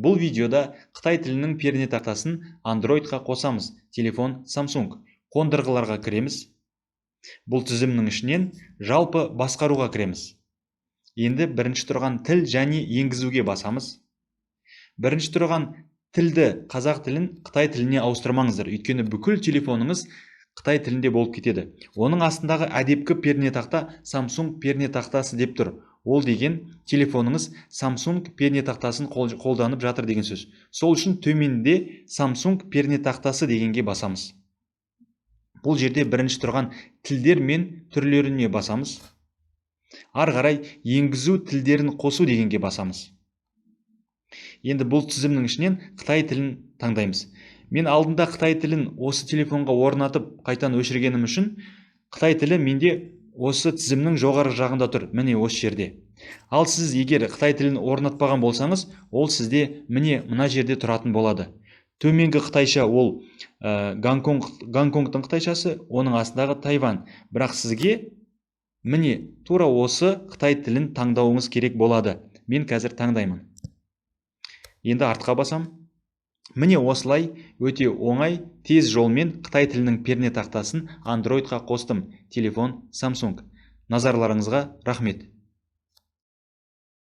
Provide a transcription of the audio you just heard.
Бұл видеода Қытай тілінің пернетақтасын Android-қа қосамыз. Телефон Samsung. Қондырғыларға кіреміз. Бұл тізімнің ішінен жалпы басқаруға кіреміз. Енді бірінші тұрған тіл және енгізуге басамыз. Бірінші тұрған тілді, қазақ тілін Қытай тіліне ауыстырмаңыздар, өйткені бүкіл телефоныңыз Қытай тілінде болып кетеді. Оның астындағы әдепкі пернетақта Samsung пернетақтасы деп тұр. Ол деген телефоныңыз Samsung пернетақтасын қолданып жатыр деген сөз. Сол үшін төменде Samsung пернетақтасы дегенге басамыз. Бұл жерде бірінші тұрған тілдер мен түрлеріне басамыз. Ары қарай енгізу тілдерін қосу дегенге басамыз. Енді бұл тізімнің ішінен Қытай тілін таңдаймыз. Мен алдында Қытай тілін осы телефонға орнатып қайтан өшіргенім үшін Қытай тілі менде осы тізімнің жоғары жағында тұр, міне осы жерде. Ал сіз егер Қытай тілін орнатпаған болсаңыз, ол сізде міне мына жерде тұратын болады. Төменгі қытайша ол Гонконгтың қытайшасы, оның астындағы Тайвань. Бірақ сізге міне тура осы Қытай тілін таңдауыңыз керек болады. Мен қазір таңдаймын. Енді артқа басам. Міне осылай өте оңай, тез жолмен Қытай тілінің пернетақтасын Android-қа қостым. Телефон Samsung. Назарларыңызға рахмет.